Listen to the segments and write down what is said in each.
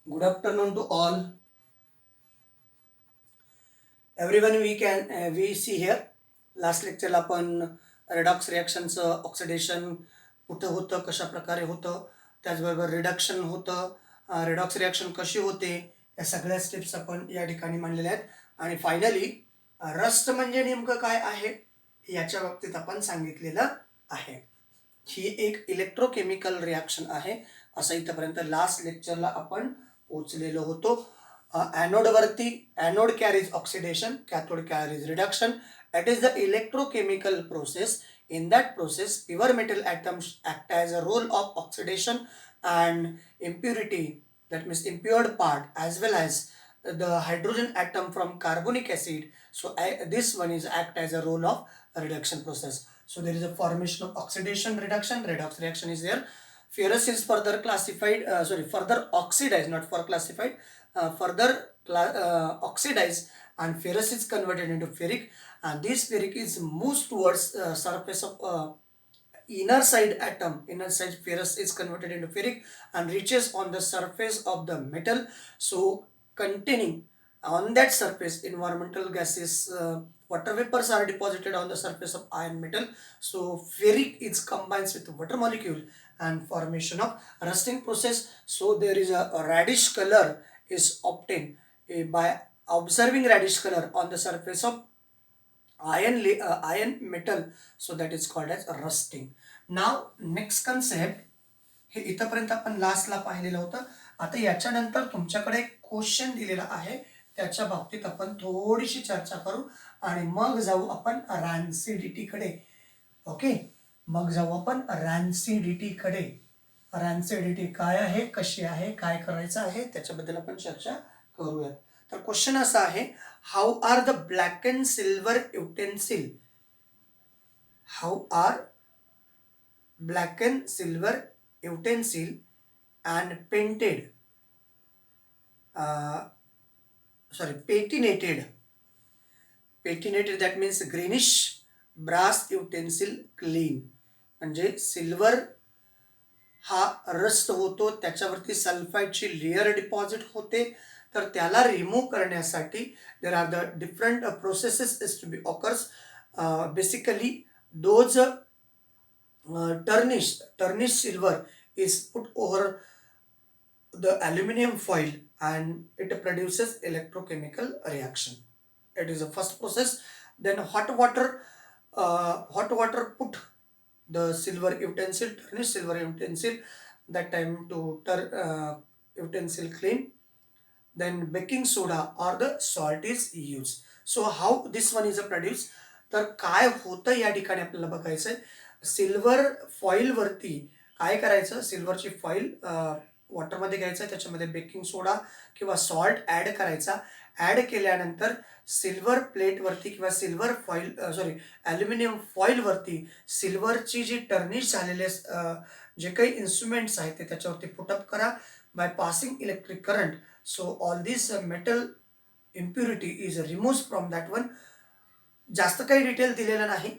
Good afternoon to all. Everyone, we see here. Last लेक्चरला आपण redox रिॲक्शनचं oxidation कुठं होतं, कशा प्रकारे होतं, त्याचबरोबर रिडक्शन होतं, रेडॉक्स रिॲक्शन कशी होते, या सगळ्या स्टेप्स आपण या ठिकाणी मांडलेल्या आहेत. आणि फायनली रस्ट म्हणजे नेमकं काय आहे याच्या बाबतीत आपण सांगितलेलं आहे. ही एक इलेक्ट्रोकेमिकल रिॲक्शन आहे, असं इथंपर्यंत लास्ट लेक्चरला आपण पोचलेलो होतो. ॲनोडवरती anode carries oxidation, cathode carries reduction. It is the electrochemical process. In that process, pure metal atoms act as a role of oxidation and impurity, that means impaired part, as well as the hydrogen atom from carbonic acid. So this one is act as a role of reduction process. So there is a formation of oxidation, reduction, redox reaction is there. Ferrous is further classified, further oxidized, not for classified, further oxidized, and ferrous is converted into ferric, and this ferric is moves towards surface of inner side atom. Inner side ferrous is converted into ferric and reaches on the surface of the metal. So containing on that surface environmental gases, water vapors are deposited on the surface of iron metal. So ferric is combines with water molecule and formation of rusting process. So there is a reddish color is obtained by observing reddish color on the surface of iron metal. So that is called as rusting. Now next concept, हे इथपर्यंत आपण लास्टला पाहिलेलं होतं. आता याच्यानंतर तुमच्याकडे एक क्वेश्चन दिलेला आहे, त्याच्या बाबतीत आपण थोडीशी चर्चा करू आणि मग जाऊ आपण रॅन्सिडिटी कडे. ओके, मग जाऊ आपण रॅन्सिडिटी कडे. रॅन्सिडिटी काय आहे, कशी आहे, काय करायचं आहे, त्याच्याबद्दल आपण चर्चा करूयात. तर क्वेश्चन असा आहे, how are the black and silver utensil, how are black and silver utensil and patinated, that means greenish brass utensil clean. म्हणजे सिल्वर हा रस्ट होतो, त्याच्यावरती सल्फाईडची लेयर डिपॉझिट होते, तर त्याला रिमूव्ह करण्यासाठी there are the different processes is to be occurs. Basically those tarnished silver is put over the aluminum foil and it produces electrochemical reaction. It is the first process. Then hot water put the silver utensil, tarnished silver utensil, that time to utensil clean. Then baking soda or the salt is used. So how this one is produced, तर काय होतं या ठिकाणी आपल्याला बघायचं आहे. Silver फॉईलवरती काय करायचं, सिल्वरची फॉईल वॉटरमध्ये घ्यायचं, त्याच्यामध्ये बेकिंग सोडा किंवा सॉल्ट ॲड करायचा. ॲड केल्यानंतर सिल्वर प्लेटवरती किंवा सिल्वर फॉईल ॲल्युमिनियम फॉईलवरती सिल्वरची जी टर्निश झालेले जे काही इन्स्ट्रुमेंट्स आहेत ते त्याच्यावरती पुटअप करा by passing electric current. So all this metal impurity is remove from that one. जास्त काही डिटेल दिलेलं नाही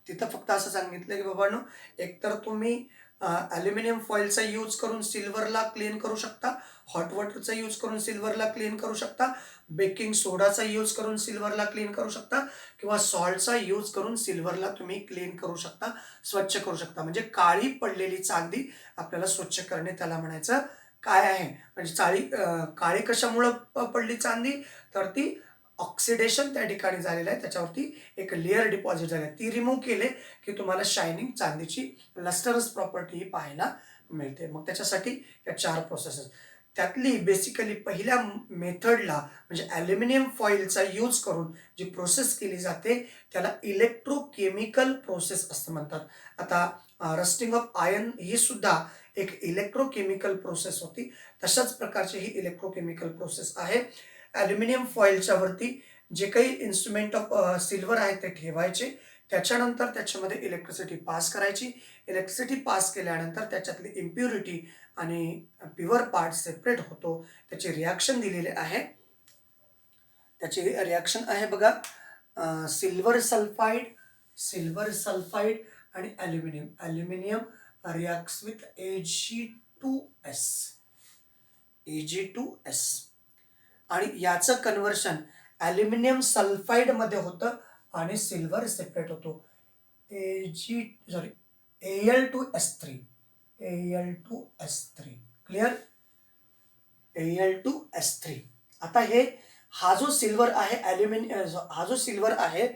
तिथं, फक्त असं सांगितलं की बाबांनो, एकतर तुम्ही ॲल्युमिनियम फॉईलचा यूज करून सिल्वरला क्लीन करू शकता, हॉट वॉटरचा यूज करून सिल्वरला क्लीन करू शकता, बेकिंग सोडाचा यूज करून सिल्वरला क्लीन करू शकता, किंवा सॉल्टचा यूज करून सिल्वरला तुम्ही क्लीन करू शकता, स्वच्छ करू शकता. म्हणजे काळी पडलेली चांदी आपल्याला स्वच्छ करणे, त्याला म्हणायचं काय आहे. म्हणजे काळी कशामुळं पडली चांदी, तर ती ऑक्सिडेशन त्या ठिकाणी झालेलं आहे, त्याच्यावरती एक लेअर डिपॉझिट झाली आहे, ती रिमूव्ह केले की तुम्हाला शायनिंग चांदीची लस्टरस प्रॉपर्टी ही पाहायला मिळते. मग त्याच्यासाठी या 4 प्रोसेसेस, त्यातली बेसिकली पहिल्या मेथडला म्हणजे ॲल्युमिनियम फॉईलचा यूज करून जी प्रोसेस केली जाते त्याला इलेक्ट्रोकेमिकल प्रोसेस असं म्हणतात. आता रस्टिंग ऑफ आयर्न ही सुद्धा एक इलेक्ट्रोकेमिकल प्रोसेस होती, तशाच प्रकारची ही इलेक्ट्रोकेमिकल प्रोसेस आहे. ॲल्युमिनियम फॉईलच्या वरती जे काही इन्स्ट्रुमेंट ऑफ सिल्वर आहे ते ठेवायचे, त्याच्यानंतर त्याच्यामध्ये इलेक्ट्रिसिटी पास करायची. इलेक्ट्रिसिटी पास केल्यानंतर त्याच्यातली इम्प्युरिटी आणि प्युअर पार्ट सेपरेट होतो. त्याची रिॲक्शन दिलेली आहे. त्याची रिॲक्शन आहे बघा, सिल्वर सल्फाईड आणि aluminium reacts with Ag2S. Ag2S. आणि याचं कन्व्हर्शन ॲल्युमिनियम सल्फाईडमध्ये होतं आणि सिल्वर सेपरेट होतो. Al2S3. Al2S3. क्लिअर? Al2S3. आता हा जो सिल्वर आहे हा जो सिल्वर आहे,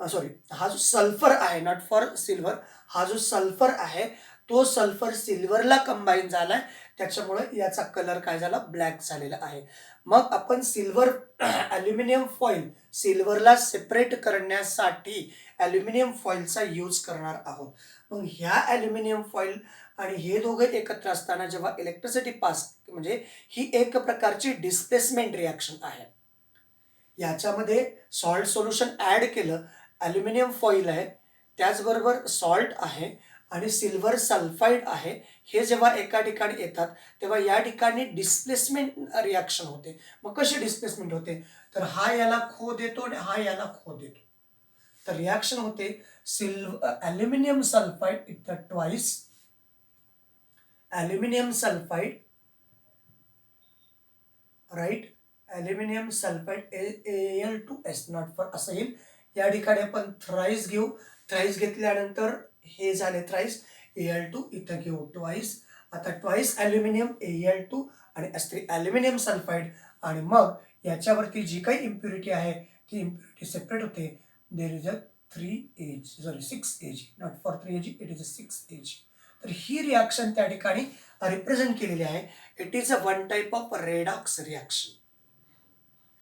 सॉरी, हा जो सल्फर आहे, नॉट फॉर सिल्वर, हा जो सल्फर आहे तो सल्फर सिल्वरला कंबाईन झालाय, त्याच्यामुळे याचा कलर काय झाला, ब्लॅक झालेला आहे. मग आपण सिल्वर ॲल्युमिनियम फॉईल सिल्वरला सेपरेट करण्यासाठी ॲल्युमिनियम फॉईलचा यूज करणार आहोत. मग ह्या ॲल्युमिनियम फॉईल आणि हे दोघे एकत्र असताना जेव्हा इलेक्ट्रिसिटी पास, म्हणजे ही एक प्रकारची डिस्प्लेसमेंट रिॲक्शन आहे. याच्यामध्ये सॉल्ट सोल्युशन ॲड केलं, ॲल्युमिनियम फॉईल आहे, त्याचबरोबर सॉल्ट आहे आणि सिल्वर सल्फाईड आहे. हे जेव्हा एका ठिकाणी येतात तेव्हा या ठिकाणी डिस्प्लेसमेंट रिॲक्शन होते. मग कशी डिस्प्लेसमेंट होते, तर हा याला खो देतो आणि हा याला खो देतो. तर रिॲक्शन होते ॲल्युमिनियम सल्फाईड इथं twice aluminium sulphide, right, aluminium sulphide Al2S not for असं येईल. या ठिकाणी आपण थ्राईस घेऊ, थ्राईस घेतल्यानंतर हे झाले थ्राईस, Al2 इथं घेऊ ट्वाईस. आता ट्वाईस ॲल्युमिनियम Al2 आणि S3 ॲल्युमिनियम सल्फाईड, आणि मग याच्यावरती जी काही इम्प्युरिटी आहे ती इम्प्युरिटी सेपरेट होते. There is a 6 Ag, not for 3 Ag, it is a 6 Ag. तर ही रिॲक्शन त्या ठिकाणी रिप्रेझेंट केलेली आहे. It is a one type of redox reaction.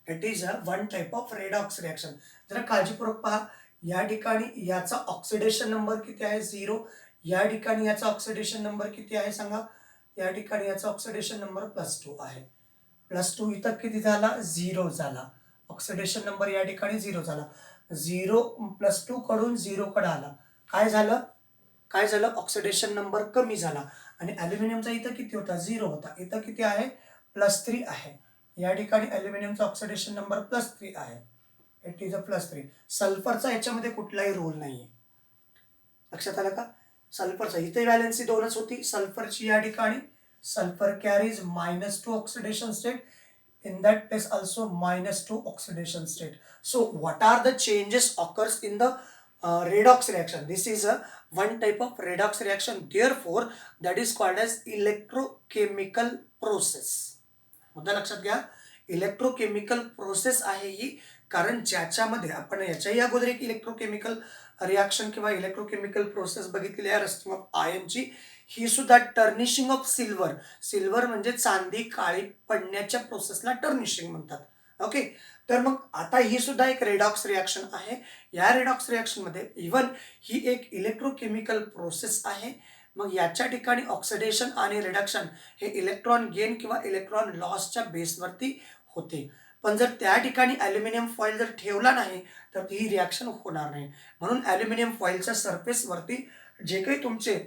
It is a one type of redox reaction. जरा काळजीपूर्वक पहा. या ठिकाणी याचा ऑक्सिडेशन नंबर किती आहे, 0. या ठिकाणी याचा ऑक्सिडेशन नंबर किती आहे सांगा. या ठिकाणी याचा ऑक्सिडेशन नंबर +2 आहे. +2 इथं किती झाला, 0 झाला. ऑक्सिडेशन नंबर या ठिकाणी 0 झाला. 0 +2 कडून 0 कडे आला. काय झालं, ऑक्सिडेशन नंबर कमी झाला. आणि ॲल्युमिनियमचा इथं किती होता, 0 होता. इथं किती आहे, +3 आहे. या ठिकाणी ॲल्युमिनियमचा ऑक्सिडेशन नंबर +3 आहे. It is a +3. सल्फरचा याच्यामध्ये कुठलाही रोल नाही आहे. लक्षात आलं का. सल्फरचा इथे व्हॅलेन्सी 2च होती सल्फरची. या ठिकाणी sulphur carries -2 oxidation state. In that place also -2 oxidation state. So what are the changes occurs in the redox reaction? This is a one type of redox reaction. Therefore, that is called as electrochemical process. मुद्दा लक्षात घ्या, electrochemical process आहे ही. कारण ज्याच्यामध्ये आपण याच्याही अगोदर एक electrochemical reaction किंवा इलेक्ट्रोकेमिकल प्रोसेस बघितलेली आहे, रस्टिंग ऑफ आयनची. ही सुद्धा टर्निशिंग ऑफ सिल्वर. सिल्वर म्हणजे चांदी काळी पडण्याच्या प्रोसेसला टर्निशिंग म्हणतात. ओके. तर मग आता ही सुद्धा एक रेडॉक्स रिॲक्शन आहे. या रेडॉक्स रिॲक्शनमध्ये इव्हन ही एक इलेक्ट्रोकेमिकल प्रोसेस आहे. मग याच्या ठिकाणी ऑक्सिडेशन आणि रिडक्शन हे इलेक्ट्रॉन गेन किंवा इलेक्ट्रॉन लॉसच्या बेसवरती होते. पण जर त्या ठिकाणी ॲल्युमिनियम फॉईल जर ठेवला नाही तर ही रिॲक्शन होणार नाही. म्हणून ॲल्युमिनियम फॉईलच्या सरफेसवरती जे काही तुमचे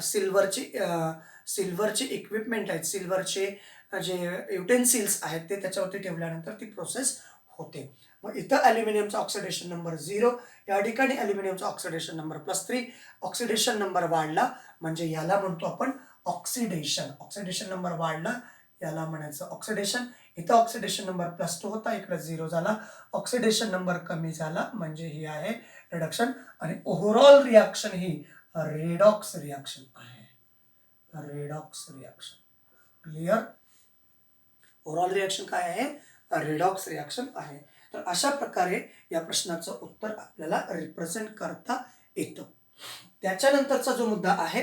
सिल्वरचे इक्विपमेंट आहेत, सिल्वरचे जे युटेन्सिल्स आहेत ते त्याच्यावरती ठेवल्यानंतर ती प्रोसेस होते. मग इथं ॲल्युमिनियमचा ऑक्सिडेशन नंबर 0, या ठिकाणी ॲल्युमिनियमचा ऑक्सिडेशन नंबर +3. ऑक्सिडेशन नंबर वाढला म्हणजे याला म्हणतो आपण ऑक्सिडेशन. ऑक्सिडेशन नंबर वाढला याला म्हणायचं ऑक्सिडेशन. इथं ऑक्सिडेशन नंबर +2 होता, इकडे 0 झाला. ऑक्सिडेशन नंबर कमी झाला म्हणजे ही आहे रिडक्शन. आणि ओव्हरऑल रिॲक्शन ही रेडॉक्स रिॲक्शन आहे. Redox reaction. Clear. Overall reaction काय आहे, रेडॉक्स रिॲक्शन आहे. तर अशा प्रकारे या प्रश्नाचं उत्तर आपल्याला रिप्रेझेंट करता येतं. त्याच्यानंतरचा जो मुद्दा आहे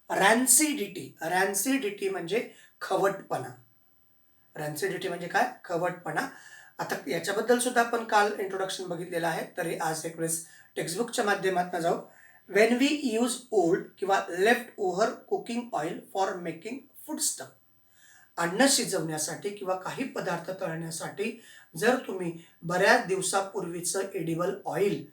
रॅन्सिडिटी. रॅन्सिडिटी म्हणजे खवटपणा. रॅन्सिडिटी म्हणजे काय, खवटपणा. आता याच्याबद्दल सुद्धा आपण काल इंट्रोडक्शन बघितलेलं आहे, तरी आज एक वेळेस टेक्स्टबुकच्या माध्यमातून जाऊ. वेन वी यूज ओल्ड किंवा left over cooking oil for making food stuff. अन्न शिजवण्यासाठी किंवा काही पदार्थ तळण्यासाठी जर तुम्ही बऱ्याच दिवसापूर्वीचं एडिबल ऑइल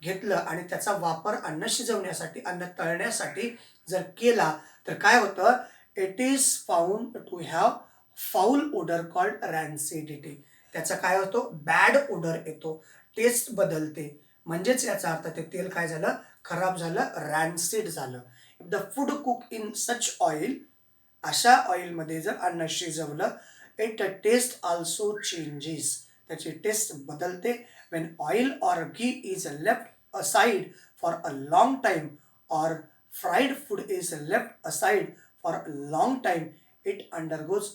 घेतलं आणि त्याचा वापर अन्न शिजवण्यासाठी, अन्न तळण्यासाठी जर केला तर काय होतं, it is found to have foul odour called rancidity. त्याचा काय होतो, बॅड ओडर येतो, टेस्ट बदलते. म्हणजेच याचा अर्थ ते तेल काय झालं, खराब झालं, रॅन्सिड झालं. If the food cook in such oil अशा ऑइलमध्ये जर अन्न शिजवलं, इट टेस्ट ऑल्सो चेंजेस, त्याची टेस्ट बदलते. When oil or ghee is left aside for a long time or fried food is left aside for a long time, it undergoes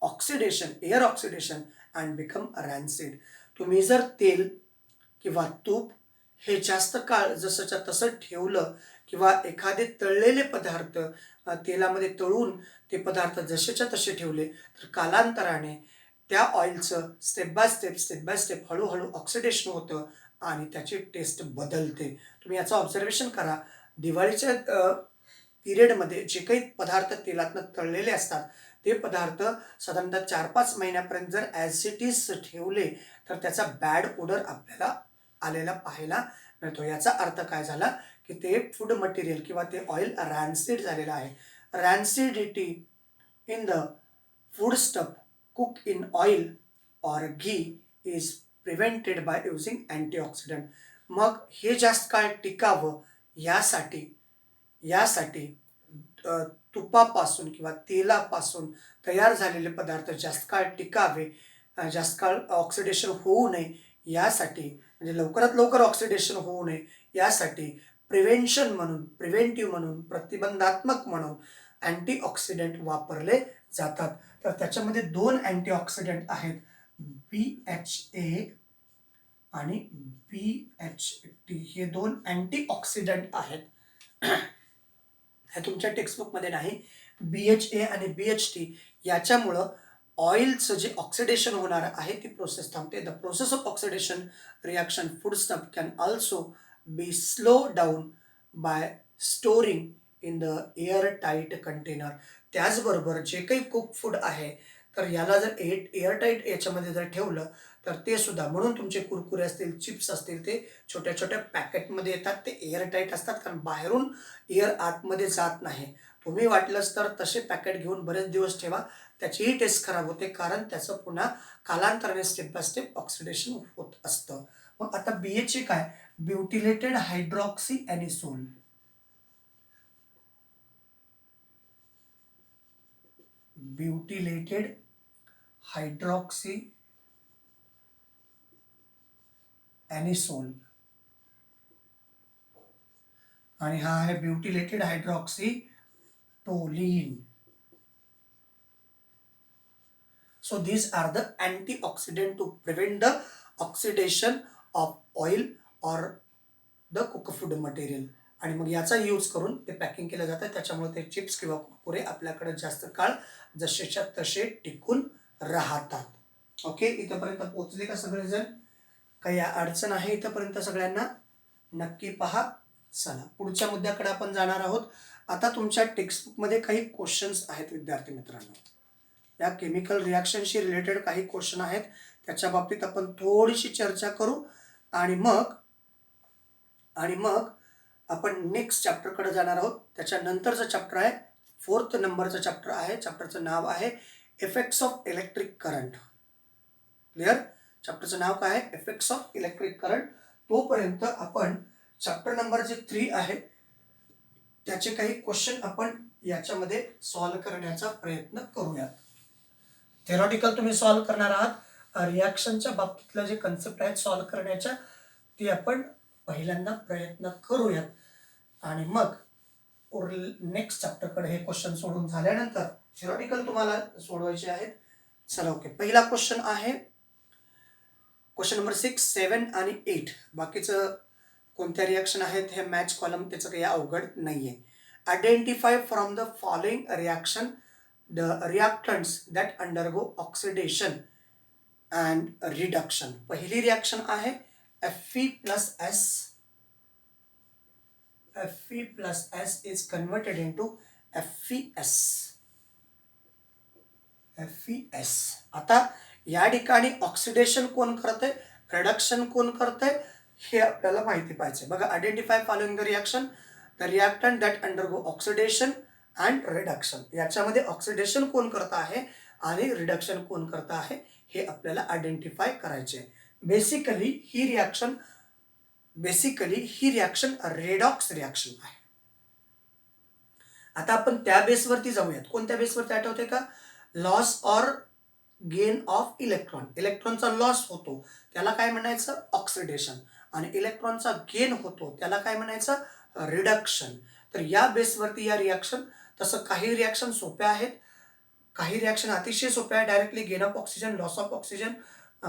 oxidation, air oxidation and become rancid. तुम्ही जर तेल किंवा तूप हे जास्त काळ जसंच्या तसं ठेवलं किंवा एखादे तळलेले पदार्थ तेलामध्ये तळून ते पदार्थ जसेच्या तसे ठेवले, तर कालांतराने त्या ऑइलचं स्टेप बाय स्टेप हळूहळू ऑक्सिडेशन होतं आणि त्याची टेस्ट बदलते. तुम्ही याचं ऑब्झर्वेशन करा. दिवाळीच्या पिरियडमध्ये जे काही पदार्थ तेलातनं तळलेले असतात, ते पदार्थ साधारणतः 4-5 महिन्यापर्यंत जर ॲज इट इज ठेवले, तर त्याचा बॅड ओडर आपल्याला आलेला पाहायला मिळतो. याचा अर्थ काय झाला, की ते फूड मटेरियल किंवा ते ऑइल रॅन्सिड झालेलं आहे. Rancidity in the food stuff cook in oil or ghee is prevented by using antioxidant. मग हे जास्त काळ टिकावं यासाठी यासाठी तुपापासून किंवा तेलापासून तयार झालेले पदार्थ जास्त काळ टिकावे, जास्त काळ ऑक्सिडेशन होऊ नये यासाठी, म्हणजे लवकरात लवकर ऑक्सिडेशन होऊ नये यासाठी प्रिव्हेंशन म्हणून, प्रिव्हेंटिव्ह म्हणून, प्रतिबंधात्मक म्हणून अँटीऑक्सिडंट वापरले जातात. तर त्याच्यामध्ये 2 अँटीऑक्सिडंट आहेत, BHA आणि BHT. हे 2 अँटीऑक्सिडंट आहेत. हे तुमच्या टेक्स्टबुकमध्ये नाही. BHA आणि BHT याच्यामुळं ऑइलचं जे ऑक्सिडेशन होणार आहे ती प्रोसेस थांबते. The process of oxidation reaction food stuff can also be slow down by storing in the air tight container. त्याचबरोबर जे काही कुक फूड आहे, तर याला जर एअरटाईट याच्यामध्ये जर ठेवलं, तर ते सुद्धा, म्हणून तुमचे कुरकुरे असतील, चिप्स असतील, ते छोट्या छोट्या पॅकेटमध्ये येतात. ते एअरटाईट असतात, कारण बाहेरून एअर आतमध्ये जात नाही. तुम्ही वाटलंच तर तसे पॅकेट घेऊन बरेच दिवस ठेवा, त्याचीही टेस्ट खराब होते, कारण त्याचं पुन्हा कालांतराने स्टेप बाय स्टेप ऑक्सिडेशन होत असतं. मग आता BHA काय, ब्युटिलेटेड हायड्रॉक्सी ॲनिसोल. ब्युटिलेटेड हायड्रॉक्सी ॲनिसोल आणि हा आहे butylated hydroxy toluene. So these are the antioxidant to prevent the oxidation of oil or the cook food material. आणि मग याचा यूज करून ते पॅकिंग केलं जातं. त्याच्यामुळे ते चिप्स किंवा कुरकुरे आपल्याकडे जास्त काळ जसेच्या तसे टिकून राहतात. ओके, इथंपर्यंत पोहोचले का सगळेजण? काही अडचण आहे इथंपर्यंत सगळ्यांना? नक्की पहा. चला पुढच्या मुद्द्याकडे आपण जाणार आहोत. आता तुमच्या टेक्स्टबुकमध्ये काही क्वेश्चन्स आहेत विद्यार्थी मित्रांनो. या केमिकल रिॲक्शनशी रिलेटेड काही क्वेश्चन आहेत, त्याच्या बाबतीत आपण थोडीशी चर्चा करू आणि मग आपण नेक्स्ट चॅप्टरकडे जाणार आहोत. त्याच्यानंतरचं चॅप्टर आहे 4th नंबरचं चॅप्टर आहे. चॅप्टरचं नाव आहे effects of electric current. Clear? चॅप्टरचं नाव काय आहे? Effects of electric current. तोपर्यंत आपण चॅप्टर नंबर जे 3 आहे त्याचे काही क्वेश्चन आपण याच्यामध्ये सॉल्व्ह करण्याचा प्रयत्न करूयात. थेरॉटिकल तुम्ही सॉल्व्ह करणार आहात. रिॲक्शनच्या बाबतीतल्या जे कन्सेप्ट आहेत सॉल्व्ह करण्याच्या, ते आपण पहिल्यांदा प्रयत्न करूयात आणि मग नेक्स्ट चॅप्टरकडे हे क्वेश्चन सोडून झाल्यानंतर थेरॉटिकल तुम्हाला सोडवायचे आहेत. चला ओके, पहिला क्वेश्चन आहे क्वेश्चन नंबर 6, 7 आणि 8. बाकीचं कोणत्या रिॲक्शन आहेत हे मॅच कॉलम, त्याचं काही अवघड नाही आहे. Identify from the following reaction the reactants that undergo oxidation and reduction. पहिली रिॲक्शन आहे Fe plus S. Fe plus S is converted into FeS. FeS. आता या ठिकाणी ऑक्सिडेशन कोण करतंय, रिडक्शन कोण करतंय हे आपल्याला माहिती पाहिजे. बघा, identify following the reaction, the reactant that undergo oxidation and reduction. याच्यामध्ये ऑक्सिडेशन कोण करत आहे आणि रिडक्शन कोण करत आहे हे आपल्याला आयडेंटिफाय करायचे. बेसिकली ही रिॲक्शन रेडॉक्स रिॲक्शन आहे. आता आपण त्या बेसवरती जाऊयात. कोणत्या बेसवरती आठवते का? Loss or gain of electron. इलेक्ट्रॉनचा लॉस होतो त्याला काय म्हणायचं? ऑक्सिडेशन. आणि इलेक्ट्रॉनचा गेन होतो त्याला काय म्हणायचं? रिडक्शन. तर या बेसवरती या रिॲक्शन, तसं काही रिॲक्शन सोप्या आहेत, काही रिॲक्शन अतिशय सोप्या आहे. Directly gain of oxygen, loss of oxygen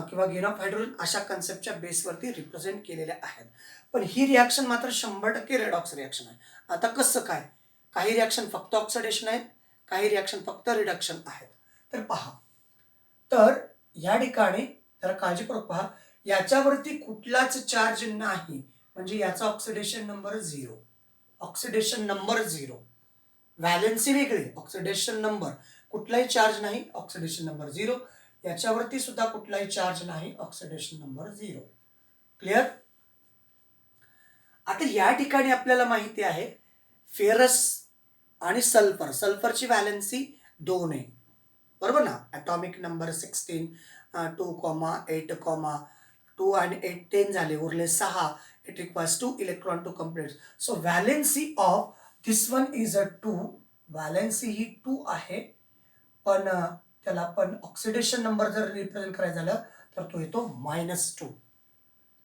किंवा गेन ऑफ हायड्रोजन अशा कन्सेप्टच्या बेसवरती रिप्रेझेंट केलेल्या आहेत. पण ही रिॲक्शन मात्र 100% रेडॉक्स रिॲक्शन आहे. आता कसं काय? काही रिॲक्शन फक्त ऑक्सिडेशन आहेत, काही रिॲक्शन फक्त रिडक्शन आहेत. तर पहा, तर या ठिकाणी जरा काळजीपूर्वक पहा, याच्यावरती कुठलाच चार्ज नाही म्हणजे याचा oxidation number 0. Oxidation number 0. Valency वेगळी, ऑक्सिडेशन नंबर. कुठलाही चार्ज नाही, ऑक्सिडेशन नंबर 0. याच्यावरती सुद्धा कुठलाही चार्ज नाही, ऑक्सिडेशन नंबर 0. क्लिअर? आता या ठिकाणी आपल्याला माहिती आहे फेरस आणि सल्फर. सल्फरची व्हॅलेन्सी 2 आहे, बरोबर ना? ॲटॉमिक नंबर 16, 2, 8, 2 आणि 8 10 झाले, उरले 6. It requires 2 electron to complete. So valency of this one is a 2. Valency ही 2 आहे, पण त्याला पण ऑक्सिडेशन नंबर जर रिप्रेझेंट करायचं झालं तर तो येतो -2.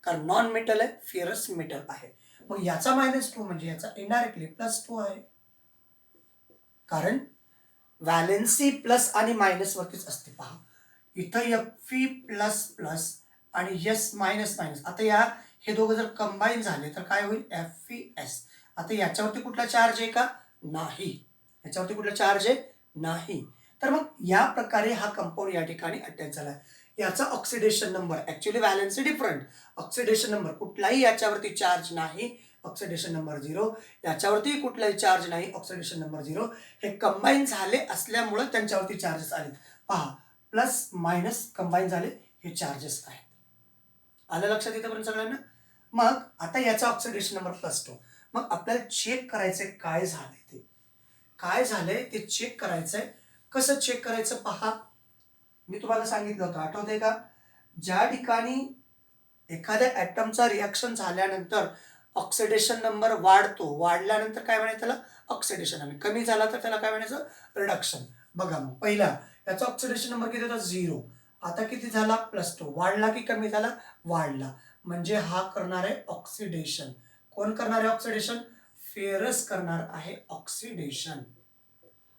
कारण नॉन मेटल आहे, फेरस मेटल आहे. मग याचा -2 म्हणजे याचा इनडायरेक्टली +2 आहे. कारण व्हॅलेन्सी प्लस आणि मायनस वरतीच असते. पहा इथं Fe प्लस प्लस आणि S मायनस मायनस. आता हे दोघं जर कंबाईन झाले तर काय होईल? FeS. आता याच्यावरती कुठला चार्ज आहे का? नाही. याच्यावरती कुठला चार्ज आहे? नाही. तर मग या प्रकारे हा कंपाऊंड या ठिकाणी अटॅच झाला. याचा oxidation number, actually valency different, oxidation number कुठलाही याच्यावरती चार्ज नाही, ऑक्सिडेशन नंबर 0. याच्यावरती कुठलाही चार्ज नाही, ऑक्सिडेशन नंबर 0. हे कंबाईन झाले असल्यामुळे त्यांच्यावरती चार्जेस आले. पहा, प्लस मायनस कंबाईन झाले, हे चार्जेस आहेत. आलं लक्षात इथपर्यंत सगळ्यांना? मग आता याचा ऑक्सिडेशन नंबर +2. मग आपल्याला चेक करायचंय काय झालंय ते. काय झालंय ते चेक करायचंय. कसं चेक करायचं? पहा, मी तुम्हाला सांगितलं होतं, आठवतंय का? ज्या ठिकाणी एखाद्या ॲटमचा रिॲक्शन झाल्यानंतर ऑक्सिडेशन नंबर वाढतो, वाढल्यानंतर काय म्हणायचं त्याला? ऑक्सिडेशन. आणि कमी झाला तर त्याला काय म्हणायचं? रिडक्शन. बघा मग पहिला याचा ऑक्सिडेशन नंबर किती होता? 0. आता किती झाला? +2. वाढला की कमी झाला? वाढला. म्हणजे हा करणार आहे ऑक्सिडेशन. कोण करणार आहे ऑक्सिडेशन? फेरस करणार आहे ऑक्सिडेशन.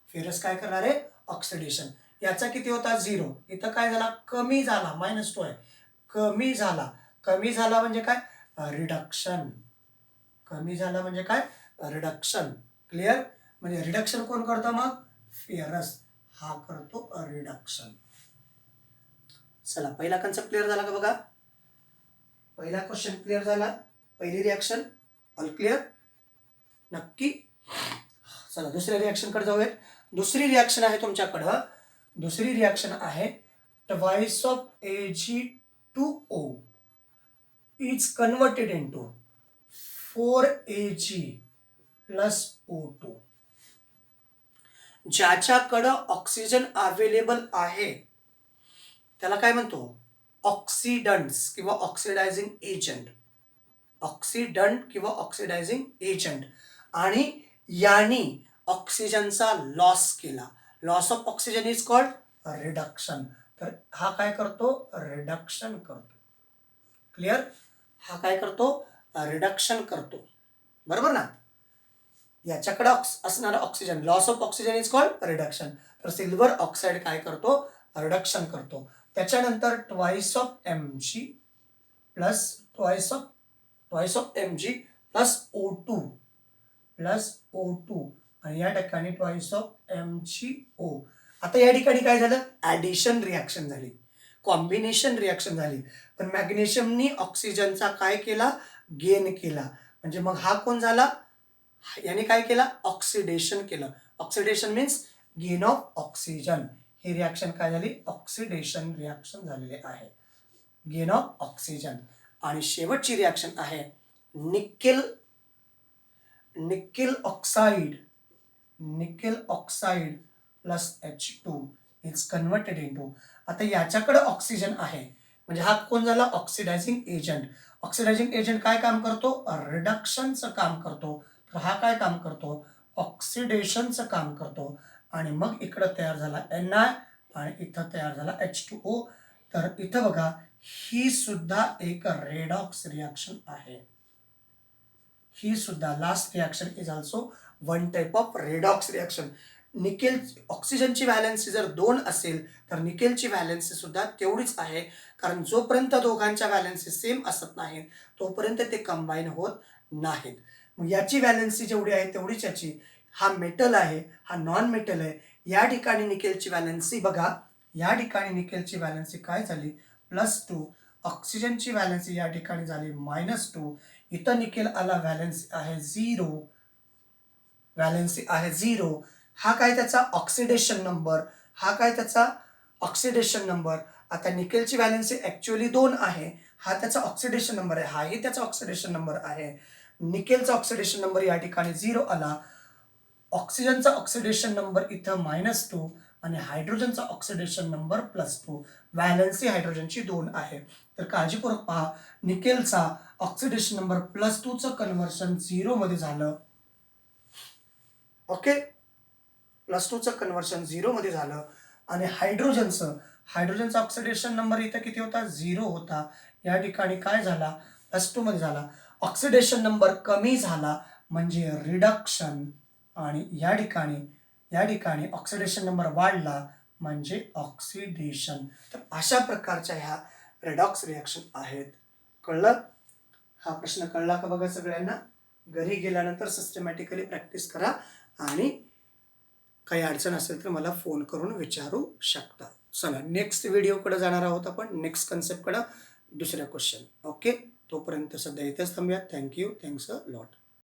फेरस काय करणार आहे? ऑक्सिडेशन. याचा किती होता? 0. इथं काय झाला? कमी झाला, -2 आहे. कमी झाला. कमी झाला म्हणजे काय? रिडक्शन. कमी झाला म्हणजे काय? रिडक्शन. क्लिअर? म्हणजे रिडक्शन कोण करतो मग? फेरस. हा करतो रिडक्शन. चला, पहिला कन्सेप्ट क्लिअर झाला का बघा? पहिला क्वेश्चन क्लिअर झाला, पहिली रिॲक्शन ऑल क्लिअर? नक्की? चला दुसऱ्या रिॲक्शन कडे जाऊयात. दुसरी रिॲक्शन आहे तुमच्याकडं. दुसरी रिॲक्शन आहे twice of Ag2O is converted into 4Ag plus O2. ज्याच्याकडं ऑक्सिजन अवेलेबल आहे त्याला काय म्हणतो? ऑक्सिडंट्स किंवा ऑक्सिडायझिंग एजंट. ऑक्सिडंट किंवा ऑक्सिडायझिंग एजंट. आणि यांनी ऑक्सिजनचा लॉस केला. Loss of oxygen is called reduction. तर हा काय करतो? रिडक्शन करतो. क्लिअर? हा काय करतो? रिडक्शन करतो. बरोबर ना? याच्याकडे असणारा oxygen, loss of oxygen is called reduction. तर सिल्वर ऑक्साईड काय करतो? रिडक्शन करतो. त्याच्यानंतर twice of Mg plus O2 आणि या ठिकाणी ट्वाइस ऑफ MgO. आता या ठिकाणी काय झालं? ॲडिशन रिॲक्शन झाली, कॉम्बिनेशन रिॲक्शन झाली. पण मॅग्नेशियमनी ऑक्सिजनचा काय केला? गेन केला. म्हणजे मग हा कोण झाला? याने काय केला? ऑक्सिडेशन केलं. Oxidation means gain of oxygen. He reaction काय झाली? ऑक्सिडेशन रिॲक्शन झालेली आहे, गेन ऑफ ऑक्सिजन. आणि शेवटची रिॲक्शन आहे nickel oxide plus H2 is converted into. आता याच्याकडे ऑक्सिजन आहे म्हणजे हा कोण झाला? Oxidizing agent. ऑक्सिडायझिंग एजंट काय काम करतो? रिडक्शनचं काम करतो. तर हा काय काम करतो? ऑक्सिडेशनचं काम करतो आणि मग इकडं तयार झाला Na आणि इथं तयार झाला H2O. तर इथं बघा ही सुद्धा एक रेडॉक्स रिॲक्शन आहे. ही सुद्धा last reaction is also one type of redox reaction. Nickel ऑक्सिजनची व्हॅलन्सी जर 2 असेल तर निकेलची व्हॅलन्सी सुद्धा तेवढीच आहे, कारण जोपर्यंत दोघांच्या व्हॅलन्सी सेम असत नाहीत तोपर्यंत ते कंबाईन होत नाहीत. मग याची व्हॅलन्सी जेवढी आहे तेवढीच याची. हा मेटल आहे, हा नॉन मेटल आहे. या ठिकाणी निकेलची व्हॅलन्सी बघा, या ठिकाणी निकेलची व्हॅलन्सी काय झाली +2. ऑक्सिजनची व्हॅलन्सी या ठिकाणी झाली -2. इथं निकेल आला व्हॅलन्सी आहे 0. व्हॅलन्सी आहे 0. हा काय त्याचा ऑक्सिडेशन नंबर, हा काय त्याचा ऑक्सिडेशन नंबर. आता निकेलची व्हॅलन्सी ॲक्च्युअली 2 आहे, हा त्याचा ऑक्सिडेशन नंबर आहे, हाही त्याचा ऑक्सिडेशन नंबर आहे. निकेलचा ऑक्सिडेशन नंबर या ठिकाणी 0 आला. ऑक्सिजनचा ऑक्सिडेशन नंबर इथं -2 आणि हायड्रोजनचा ऑक्सिडेशन नंबर +2. व्हॅलन्सी हायड्रोजनची 2 आहे. तर काळजीपूर्वक पहा, निकेलचा ऑक्सिडेशन नंबर +2चं कन्व्हर्शन 0 मध्ये झालं. ओके, +2चं कन्व्हर्शन 0 मध्ये झालं आणि हायड्रोजनचा ऑक्सिडेशन नंबर इथं किती होता 0 होता. या ठिकाणी काय झाला +2 मध्ये झाला. ऑक्सिडेशन नंबर कमी झाला म्हणजे रिडक्शन आणि या ठिकाणी ऑक्सिडेशन नंबर वाढला म्हणजे ऑक्सिडेशन. तर अशा प्रकारच्या ह्या रेडॉक्स रिॲक्शन आहेत. कळलं? हा प्रश्न कळला का बघा सगळ्यांना? घरी गेल्यानंतर सिस्टमॅटिकली प्रॅक्टिस करा आणि काही अडचण असेल तर मला फोन करून विचारू शकता. चला नेक्स्ट व्हिडिओकडे जाणार आहोत आपण, नेक्स्ट कन्सेप्टकडे, दुसऱ्या क्वेश्चन. ओके, तोपर्यंत सध्या इथेच थांबूया. Thank you, thanks a lot.